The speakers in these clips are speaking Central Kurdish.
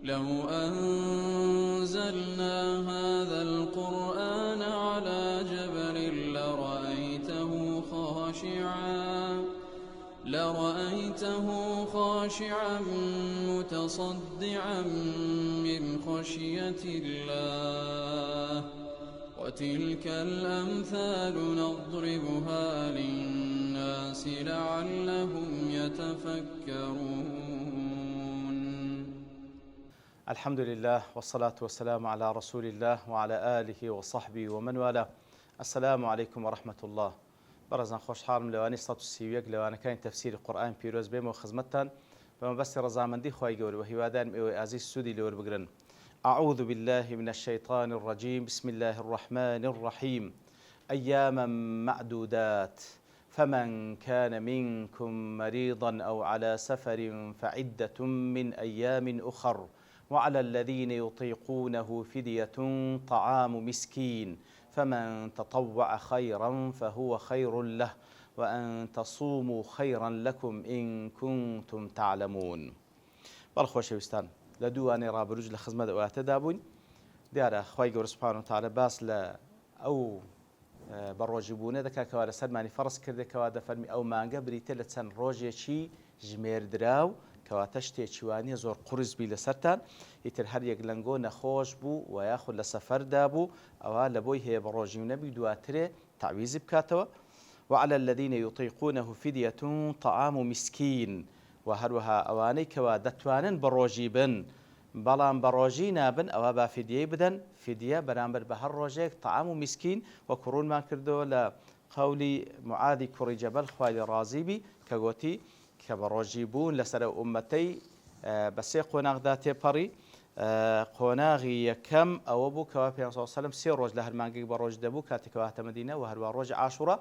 لو أنزلنا هذا القرآن على جبل لرأيته خاشعا متصدعا من خشية الله وتلك الأمثال نضربها للناس لعلهم يتفكرون. الحمد لله والصلاة والسلام على رسول الله وعلى آله وصحبه ومن والاه. السلام عليكم ورحمة الله. برزان خوشحالم لەوانی 131 لەوانەکانی تەفسیری قورئان پیرۆز بێمەوە خزمەتتان بەمەبەستی ڕەزامەندی خوای گەورە و هیوادارم ئێوەی ئازیز سوودی لێوە بگرن. أعوذ بالله من الشيطان الرجيم بسم الله الرحمن الرحيم أياما معدودات فمن كان منكم مريضا أو على سفر فعدة من أيام أخر وعلى الذين يطيقونه فدية طعام مسكين فمن تطوع خيرا فهو خير له وأن تصوموا خيرا لكم إن كنتم تعلمون. بەڵخۆشەویستان لە دووانەی ڕابردوو لە خزمەت ئەواتەدا بووین. دیارە خوای گەورە سوبحانە وتعالە باس لە ئەو بەڕۆژیبوونە دەکات کەوا لەسەرمانی فەرز کردێکەوە دەفەرمی ئەو مانگە بریتە لە چەند ڕۆژێکی ژمێردراو کەواتە شتێکی وانە زۆر قورس بی لەسەرتان ئیتر هەر یەک لەنگۆ نەخۆش بوو و یاخود لە سەفەردا بوو ئەوە لە بۆی هەیە بە ڕۆژیونەبی دواترێ تعویزی بکاتەوە. وعلى الذين يطيقونه فدية طعام مسكين و هەروەها ئەوانەی کەوا دەتوانن بە ڕۆژی بن بەڵام بە ڕۆژی نابن ئەوە با فیدیەی بدەن. فیدیە بەرامبەر بە هەر ڕۆژێک طعام و مسکین و کوڕونمان کردەوە لە قەولی معادی کوڕی جەبەل خوای لێ ڕازی بی کە گوتی کە بە ڕۆژی بوون لەسەر ئومەتەی بە سێ قۆناغدا تێپەڕی. قۆناغی یەکەم ئەوە بوو کەوا پێغەمبەر صلی الله علیه و سلم سێ ڕۆژ لە هەر مانگێک بە ڕۆژ دەبوو کاتێکەوە هاتە مەدینە و هەروە ڕۆژی عاشوڕا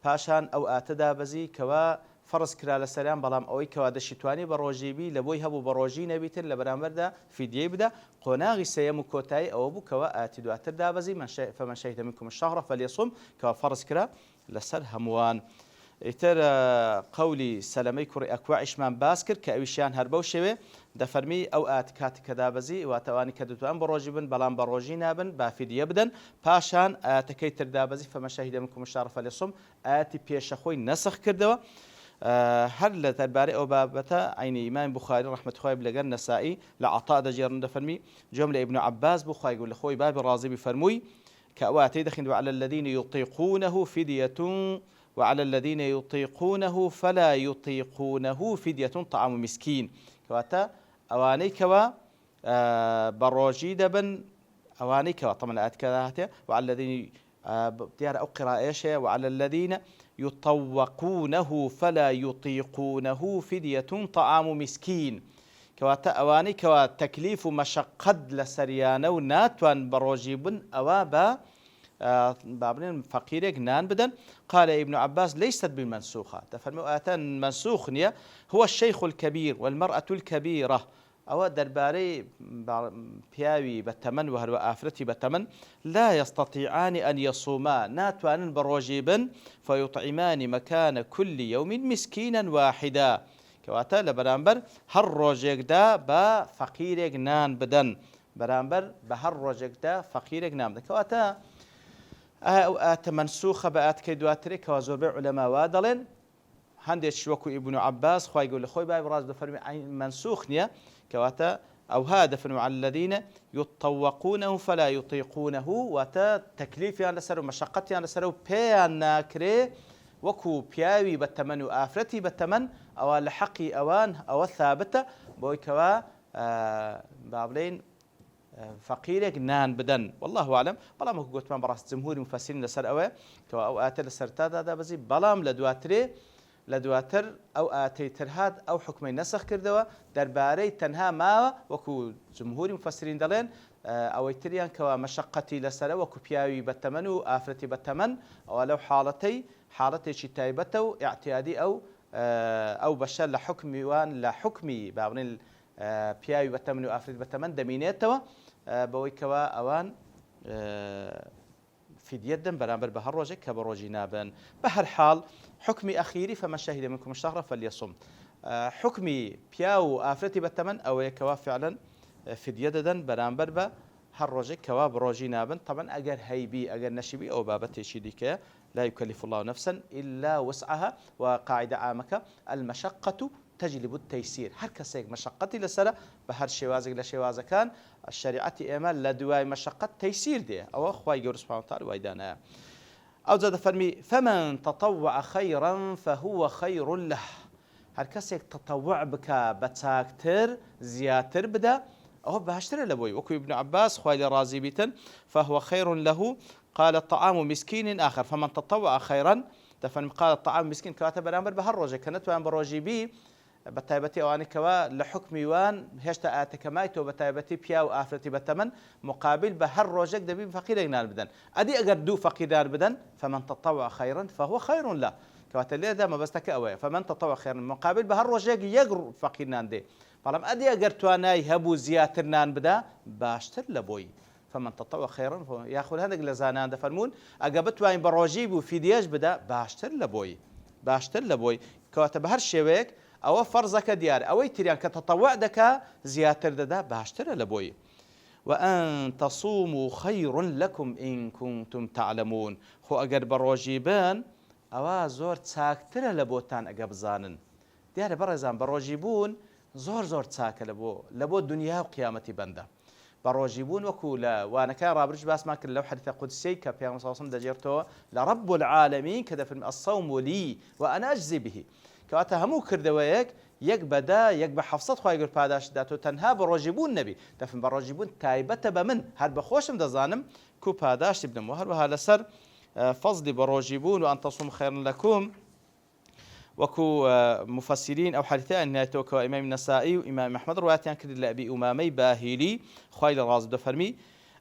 پاشان ئەو ئاتەدا بەزی کەوا فەرز کرا لەسەریان بەڵام ئەوەی کەوا دەشیتوانی بە ڕۆژیبی لە بۆی هەبوو بە ڕۆژی نەبیتر لە بەرامبەردا فیدیەی بدە. قۆناغی سەیەم و کۆتایی ئەوە بوو کەوا ئاتی دواتر دابەزی فەمەن شەهیدە منکم الشهر فلیصم کەوا فەرز کرا لەسەر هەمووان. ئیتر قەولی سەلەمەی کوڕی ئەکوعیشمان باس کرد کە ئەویشیان هەر بەو شێوێ دەفەرمی ئەو ئاتی کاتێک کە دابەزی واتەوانی کە دەتوان بە ڕۆژی بن بەڵام بە ڕۆژی نابن با فیدیە بدەن. پاشان ئاەتەکەی تر دابەزی فەمەن شەهیدە منکم الشهر فلیصم ئاەتی پێشەخۆی نەسخ کردەوە. هەر لە دەربارەی ئەو بابەتە عینی ئیمام بوخاری ڕەحمەتوخای لەگەر نەسائی لە عەطا دەجێڕن دەفەرمی جۆم لە ئیبن عەباس بوو خوای گەورە لە خۆی بابی ڕازی بفەرمووی کە ئەو ئاتەی دەخوێن وعلى الذين يطيقونه فدية وعلى الذين يطيقونه فلا يطيقونه فدية طعام مسكين کەواتە ئەوانەی کەوا بە ڕۆژی دەبن ئەوانەی کەوا طبعا ئاەتەکە هاتێ وعلى الذين دیارە ئەو قراءەیەش هەیە وعلى الذين يطوقونه فلا يطيقونه فدية طعام مسكين کەواتە ئەوانەی کەوا تەکلیف و مەشەقەت لە سەریانە و ناتوان بە ڕۆژی بن ئەوە بە بابنين فقيرك نان بدن. قال ابن عباس ليست بالمنسوخة تفرموا آتان منسوخ نية هو الشيخ الكبير والمرأة الكبيرة أو درباري بياوي بالتمن وهو آفرتي بالتمن لا يستطيعان أن يصوما ناتوان بروجيبا فيطعمان مكان كل يوم مسكينا واحدا كواتا لبرامبر هر روجيك دا با فقيرك نان بدن برامبر بهر روجيك دا فقيرك نان بدن كواتا ئەو ئاتە منسوخە بە ئاتەکەی دواترێک کەوا زۆربەی عولەما وا دەڵێن هەندێک وەکو ئیبن عەباس خوای گەورە لە خۆی بابی ڕاز دەفەرمی منسوخ نییە کەواتە ئەوها دەفەرموا عەلە الذین یطوقونه فلا یطیقونه واتە تەکلیفیان لەسەر و مەشەقەتیان لەسەر و پێیان ناکرێ وەکو پیاوی بە تەمەن و ئافرەتی بە تەمەن ئەوە لە حەقی ئەوان ئەوە ثابتە بۆی کەوا با بڵێن فقيرك نان بدن. والله أعلم بلام هو قلت ما براس جمهور مفسرين لسر أوى أو آتر لسرتاد هذا بزي بلام لدواتر أو آتيتر هاد أو حكمي نسخ كردوا درباري تنها ما وكو جمهور مفسرين دلين أو يتريان كوا مشقتي لسر وكو بياوي بالتمن وآفرتي بالتمن أو لو حالتي شتايبته اعتيادي أو بشر لحكمي وان لحكمي بابن بياوي بالتمن وآفرتي بالتمن دمينيتوا بەوەی کەوا ئەوان فیدیە دەن بەرامبەر بە هەر ڕۆژێک کە بە ڕۆژی نابن. بە هەر حاڵ حکمی ئەخیری فەمەن شەهیدە منکم الشهر فلیصم حکمی پیا و ئافرەتی بەتەمەن ئەوەیە کەوا فعلا فدیە دەدەن بەرامبەر بە هەر ڕۆژێک کەوا بڕۆژی نابن طبعا ئەگەر هەیبی ئەگەر نەشیبی ئەو بابەتێکی دیکەیە لا يكلف الله نفسا إلا وسعها وقاعدة عامة المشقة تجلب التيسير هر كسيك مشقتي لسرة بهر شوازك لشوازة كان الشريعة إيمان لدواء مشقة تيسير دي أو أخوة يقول سبحانه وتعالى ويدانا أو زاد فرمي فمن تطوع خيرا فهو خير له هر كسيك تطوع بك بتاكتر زياتر بدا أو بهاشتر لبوي وكو ابن عباس خوالي رازي بيتن فهو خير له قال طعام مسكين آخر فمن تطوع خيرا دفن قال الطعام مسكين كاتب الأمر بهالروجة كانت وان بروجي بي بتايبتي أواني كوا لحكم وان هشتا آتكمايتو بتايبتي بيا وآفرتي بتمن مقابل بهالروجة دبي فقير ينال بدن أدي أجر دو فقير بدن فمن تطوع خيرا فهو خير له كوات اللي ده ما بستك أوي فمن تطوع خيرا مقابل بهالروجة يجر فقير ناندي فلم أدي أجر تواناي هبو زياتر نان بدا باشتر لبوي فمن تطوع خيرا ياخذ هذا لزانان دفرمون أجابت وين بروجيب وفي دياج بدا باشتر لبوي كاتب هالشيوك أو فرزك ديار أو يتريان كتطوع دك زياتر ددا باشتر لبوي وأن تصوموا خير لكم إن كنتم تعلمون خو أجر بروجيبان أو زور تاكتر لبوتان أجاب زانن ديار برزان بروجيبون زور تاك لبو الدنيا وقيامتي بنده بروجيبون وكولا وانا كان رابرج باس ما كان لو حديث قدسي كبيان صلى الله عليه وسلم دجرتو لرب العالمين كذا في الصوم لي وانا اجزي به كواتا همو كردويك يك بدا يك بحفصت خويا يقول باداش داتو تنها بروجيبون نبي دفن بروجيبون تايبته بمن هر بخوشم دزانم كو باداش ابن مهر وهذا سر فضل بروجيبون وان تصوم خير لكم وكو مفسرين أو حديثان ناتوك إمام النسائي وإمام أحمد روايتان كذا لأبي أمامي باهلي خويل الرازب دفرمي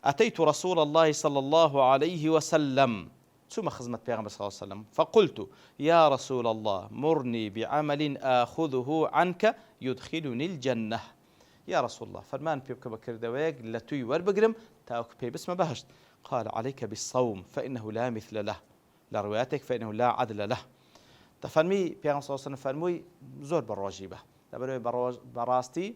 أتيت رسول الله صلى الله عليه وسلم ثم خزمت بيغمبر صلى الله عليه وسلم فقلت يا رسول الله مرني بعمل آخذه عنك يدخلني الجنة يا رسول الله فرمان بيبك بكر دواق لتوي وربقرم تاوك بي بسم بهشت قال عليك بالصوم فإنه لا مثل له لرواياتك فإنه لا عدل له تفرمي بيغمبر صلى الله عليه وسلم فرموي زور بروجيبه لبروي براستي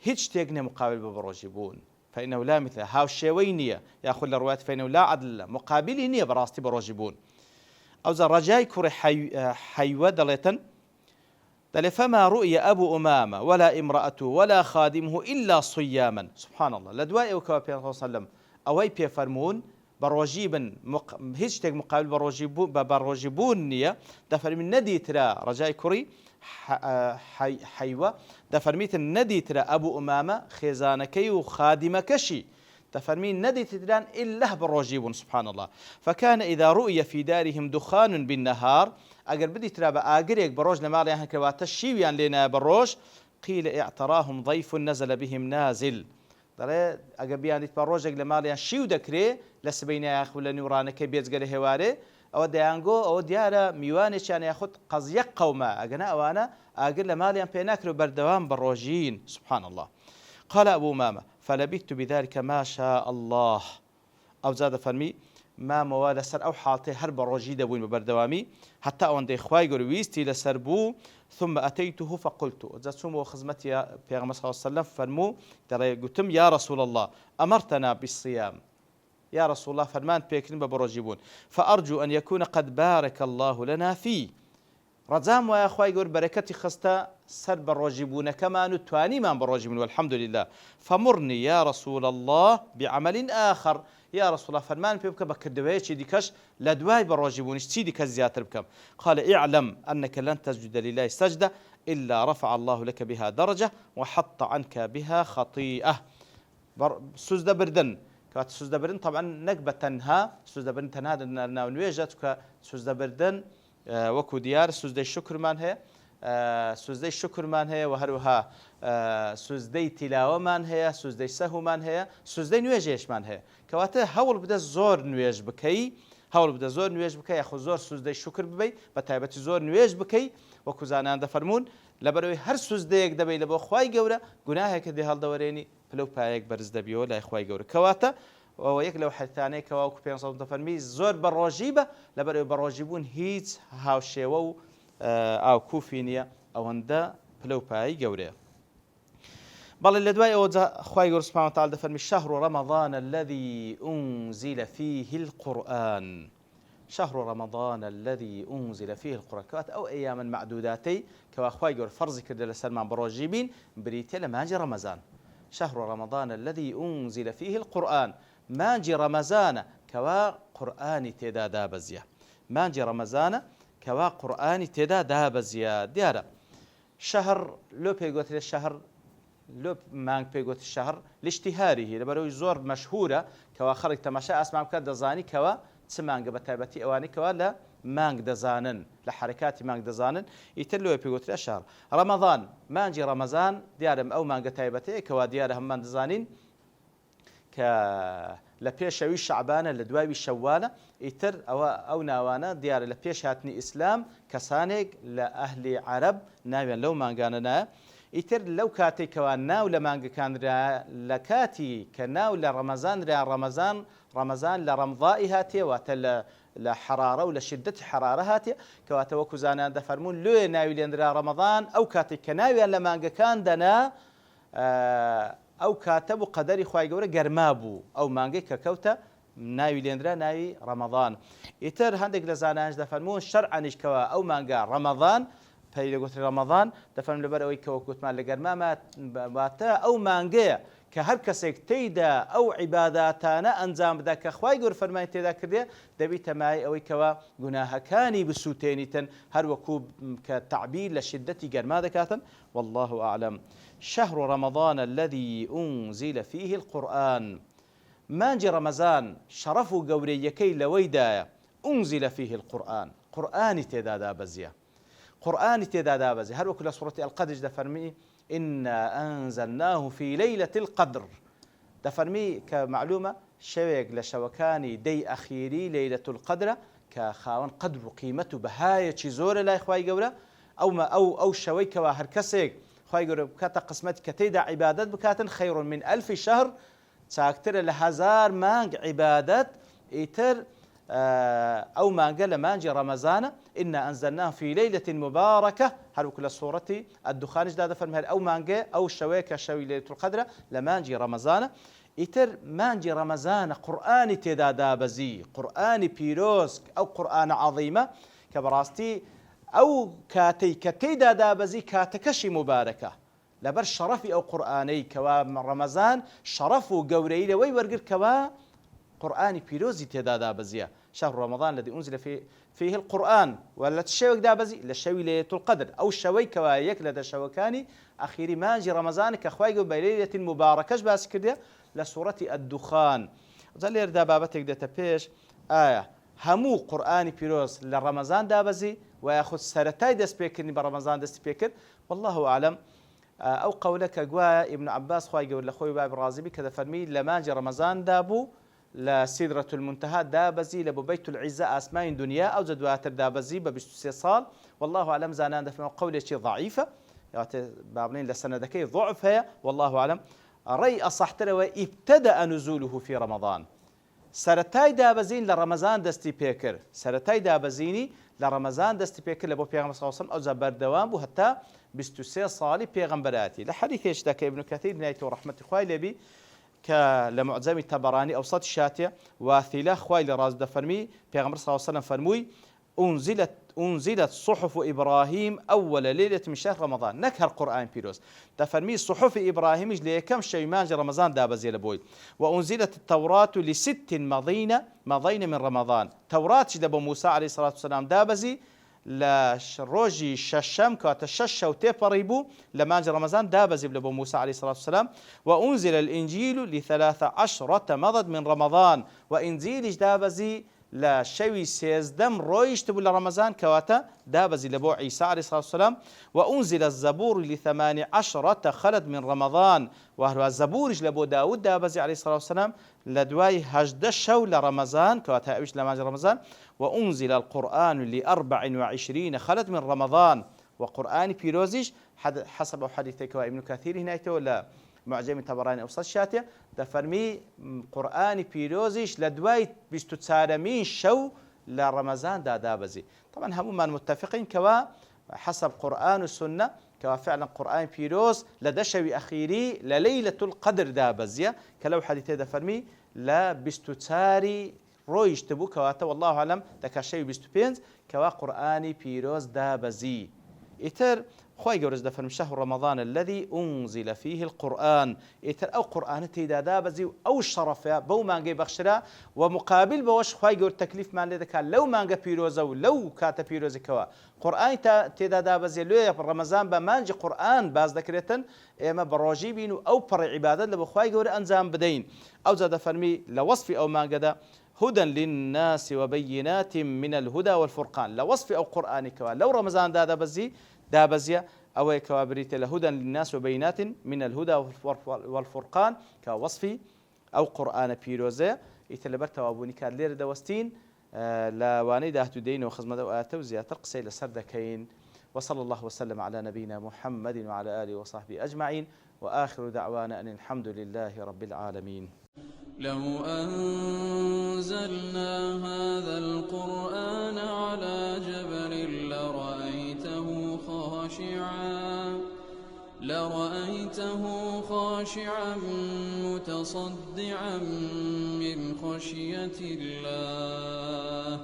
هيج تيغني مقابل بروجيبون فإنه لا مثل هاو الشيوينية يأخذ الروايات فإنه لا عدل مقابل نية براستي بروجيبون أو ذا رجاي كوري حيوة دليتن دل فما رؤي أبو أمامة ولا امرأته ولا خادمه إلا صياما سبحان الله لدوائي وكوا بيغمبر صلى الله عليه وسلم أوي بيفرمون بروجيبا هيج تيغ مقابل بروجيبون نية دفر من ندي ترى رجاي كوري حيوة دفرميت الندي ترى أبو أمامة خزانكي وخادمكشي تفرمين ندي تدران إلا بروجيبون سبحان الله فكان إذا رؤي في دارهم دخان بالنهار أجر بدي ترى بأجريك بروج لما يعني كواتشيويان لنا بروج قيل اعتراهم ضيف نزل بهم نازل داره أجر بيان بروجك لما يعني شيو دكري لسبينا يا أخو لنورانه كبيت جره هواره أو ديانجو أو ديارة ميوانش يعني ياخد قضية قومة أجنا أوانا أقول لماليان بيناكرو بردوام بروجين سبحان الله قال أبو ماما فلبثت بذلك ما شاء الله أو زاد فرمي ما مواد سر أو حالتي هرب الرجيد وين بردوامي حتى أن دي خواي قرويستي لسربو ثم أتيته فقلت زاد سمو خزمتي يا بيغمبر صلى الله عليه وسلم فرمو ترى قلتم يا رسول الله أمرتنا بالصيام يا رسول الله فرمان بيكرم ببروجيبون فأرجو أن يكون قد بارك الله لنا فيه رزام ويا أخوي يقول بركتي خستا سر بروجيبون كما نتواني من بروجيبون والحمد لله فمرني يا رسول الله بعمل آخر يا رسول الله فرمان بيبك بكردويش ديكش لدواي بروجيبون اشتي ديك زياتر بكم قال اعلم أنك لن تسجد لله سجدة إلا رفع الله لك بها درجة وحط عنك بها خطيئة سجدة بردن كات سوزدا بردن طبعا نقبة تنها سوزدا بردن تنها لنا نويجت سوزدا بردن وكو ديار سوزدا الشكر مان هي سوزدا الشكر مان هي وهروها سوزدا تلاوة مان هي سوزدا سهو مان هي سوزدا نويجيش مان هي كواته هول بدا زور نويج بكي هول بدا زور نويج بكي ياخو زور سوزدا الشكر ببي بتايبتي زور نويج بكي وكو زانان دفرمون لبروي هر سوزدا يك دبي لبو خواي گورا گناه كدي هال دوريني لو بايك برز دبيو لا اخواي گور كواتا ويك لو حثاني كوا كو بين صوت فرمي زور بروجيبه لبروي بروجيبون هيت هاو شيو او كوفينيا او هندا لو باي گوريا بەڵێ لە دوای ئەوە خوای گەورە سوبحانەهو وتعالە دەفەرمێ شهر رمضان الذي أنزل فيه القرآن شهر رمضان الذي أنزل فيه القرآن كوات أو أيام معدوداتي كوا خوای گەورە فەرزی کردە لەسەرمان بڕۆژی بین بریتە لە مانجی ڕەمەزان شهر رمضان الذي أنزل فيه القرآن مانجی ڕەمەزانە کەوا قورئانی تێدا دابەزیە مانجی ڕەمەزانە کەوا قورئانی تێدا دابەزیە دیارە شهر لۆ پێگوترێت شهر لۆ مانگ پێگوت شهر لاشتهاریه لەبەرەوەی زۆر مەشهورە کەوا خەڵک تەماشای ئاسمان بکات دەزانی کەوا چ مانگە بە تایبەتی ئەوانەی کەوا لە مانگ دەزانن لە حرکاتی مانگ دەزانن ئیتر لۆ پێگوترێت شهر ڕەمەضان مانجی ڕەمەزان دیارە ئەو مانگە تایبەتەیە کەوا دیارە هەممان دەزانین کە لە پێشەوی شەعبانە لە دوای شەوالە ئیتر ئەو ناوانە دیارە لە پێش هاتنی ئیسلام کەسانێک لە ئەهلی عەرەب ناویان لەو مانگانەنایە ئیتر لەو کاتێکەوە ناو لە مانگەکانرا لە کاتی کە ناو لە ڕەمەزانرا ڕەمەزان لە ڕەمضائی هاتێ واتە لە حرارە و لە شدەتی حرارە هاتێ کەواتە وەکو زانان دەفەرمون لێ ناوی لێنرا ڕەمەضان ئەو کاتێک کە ناویان لە مانگەکان دەنا ئەو کاتە بوو قەدەری خوای گەورە گەرما بوو ئەو مانگەی کە کەوتە ناوی لێنرا ناوی ڕەمەضان ئیتر هەندێک لە زانانش دەفەرمون شەرعەنیش کەوە ئەو مانگە ڕەمەضان پەی لەگوتری ڕەمەضان دەفەرم لەبەر ئەوەی کەوە گوتمان لە گەرمامە واتە ئەو مانگەیە کە هەر کەسێک تێیدا ئەو عیباداتانە ئەنجام بدا کە خوای گەورە فەرمانی تێدا کردێ دەبیتە مای ئەوەی کەوە گوناهەکانی بسووتێنیتن هەر وەکو کە تعبیر لە شدەتی گەرما دەکاتن والله أعلم شهر رمضان الذي أنزل فيه القرآن مانجی ڕەمەزان شەرەف و گەورەیەکەی لەوەیدایە أنزل فيه القرآن قورئانی تێدا دابەزیە قورئانی تێدا دابەزی هەر وەکو لە سوورەتی القەدر دەفەرمی إنا أنزلناه في ليلة القدر دەفەرمی کە معلومە شەوێک لە شەوەکانی دەی ئەخیری لەیلەة القەدرە کە خاوەن قەدر و قیمەت و بەهایەکی زۆرە لای خوای گەورە ئەو شەوەی کەوا هەر کەسێک خوای گەورە بکاتە قسمەت کە تێیدا عیبادەت بکاتن خەیڕ من ئەلف شەهر چاکترە لە هەزار مانگ عیبادەت ئیتر ئەو مانگە لە مانجی ڕەمەزانە إنا أنزلناه في ليلة مباركة هەر وەکو لە سوورەتی الدخانیشدا دەفەرمێ هەر ئەو مانگە ئەو شەوەیە کە شەوی لەیلەة القەدرە لە مانجی ڕەمەزانە ئیتر مانجی ڕەمەزانە قورئانی تێدا دابەزی قورئانی پیرۆز ئەو قورئانە عەظیمە کە بەڕاستی ئەو کاتەی کە تێیدا دابەزی کاتەکەشی مبارەکە لەبەر شەرەفی ئەو قورئانەی کەوا ڕەمەزان شەرەف و گەورەی لەوەی وەرگرتکەوە قورئانی پیرۆزی تێدا دابەزیە شهر رمضان الذي أنزل فيه القرآن ولا تشوك دابزي لشوي ليلة القدر أو شوي كوايك لدى شوكاني أخيري مانجي رمضان كخوايق بليلة مباركة باس كده لسورة الدخان زالير دابابتك داتا بيش آية همو قرآني بيروز لرمضان دابزي وياخذ سرتاي دست بيكرني برمضان دست بيكر والله أعلم أو قولك قوا ابن عباس خوايق ولا خوي باب الرازبي كذا فرمي لمانجي رمضان دابو لە سیدرة المنتهى دابەزی لە بۆ بەیت العیزە ئاسمانی دنیا ئەو جە دواتر دابەزی بە 23 ساڵ والله أعلم زانان دەفەرمێن قەولێکی ضعیفە با بڵێن لە سەنەدەکەی ضعف هەیە والله أعلم ڕێی ئەصەحترەوە ابتدأ نزوله في رمضان سەرەتای دابەزین لە ڕەمەزان دەستی پێکرد سەرەتای دابەزینی لە ڕەمەزان دەستی پێکرد لە بۆ پێغەمبەر صلی الله علیه و سلم ئەو جا بەردەوام بوو هەتا 23 ساڵی پێغەمبەراتی لە حەدیثێکدا کە ابن کەثیر نایەتەوە ڕەحمەتی خوای لێبی كلمعجم التبراني أوسط الشاتية واثلة خويل راز دفرمي بيغمبر صلى الله عليه وسلم فرموي أنزلت صحف إبراهيم أول ليلة من شهر رمضان نكهر قرآن بيروز دفرمي صحف إبراهيم ليه كم شيء مانج رمضان دابزي لبوي وأنزلت التوراة ل6 مضين من رمضان توراة لبو موسى عليه الصلاة والسلام دابزي لروجي ششم كات الشش وتيبريبو لما جاء رمضان دابز لبو موسى عليه الصلاة والسلام وأنزل الإنجيل ل13 مضد من رمضان وإنجيل دابزي لا شوي سيزدم رويش تبو لرمضان كواتا دابزي لبو عيسى عليه الصلاة والسلام وأنزل الزبور ل18 خلد من رمضان وهو الزبور لبو داود دابزي عليه الصلاة والسلام لدواي هجد شو لرمضان كواتا أبيش لما جاء رمضان وأنزل القرآن ل24 خلد من رمضان وقرآن بيروزيش حسب حديثك ابن كثير هنا ولا معجم التبراني أوسط الشاتية دفرمي قرآن بيروزيش لدواي 24 شو لرمضان دابزي طبعا هم من متفقين كوا حسب قرآن والسنة كوا فعلا قرآن بيروز لدشوي أخيري لليلة القدر دابزية كلو حديثي دفرمي لا بستتاري رويش تبو كواتا والله أعلم دكاشي بستبينز كوا قرآني بيروز دابزي إتر خوي جورز دفرم شهر رمضان الذي أنزل فيه القرآن إتر أو قرآن تيدا دابزي أو الشرف بو مانجي بخشرا ومقابل بوش خوي جور تكليف مان لذا كان لو مانجا بيروز أو لو كاتا بيروز كوا قرآن تيدا دابزي لو رمضان بمانجي قرآن باز ذكرتن إما بروجي بينو أو بر عبادة لبو خوي جور أنزام بدين أو زاد فرمي لوصف أو مانجا دا هدى للناس وبينات من الهدى والفرقان لوصف أو قرآن كوا لو رمضان دابزيا أو كوابريت لهدى للناس وبينات من الهدى والفرقان كوصفي أو قرآن بيروزة يتلبرت وابوني كان لير دوستين لا واني دهتو دين وخزمة وآتو زيادة القصي لسردكين وصلى الله وسلم على نبينا محمد وعلى آله وصحبه أجمعين وآخر دعوانا أن الحمد لله رب العالمين. لو أنزلنا هذا القرآن على جبل لرأيته خاشعا متصدعا من خشية الله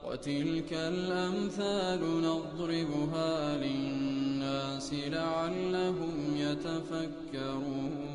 وتلك الأمثال نضربها للناس لعلهم يتفكرون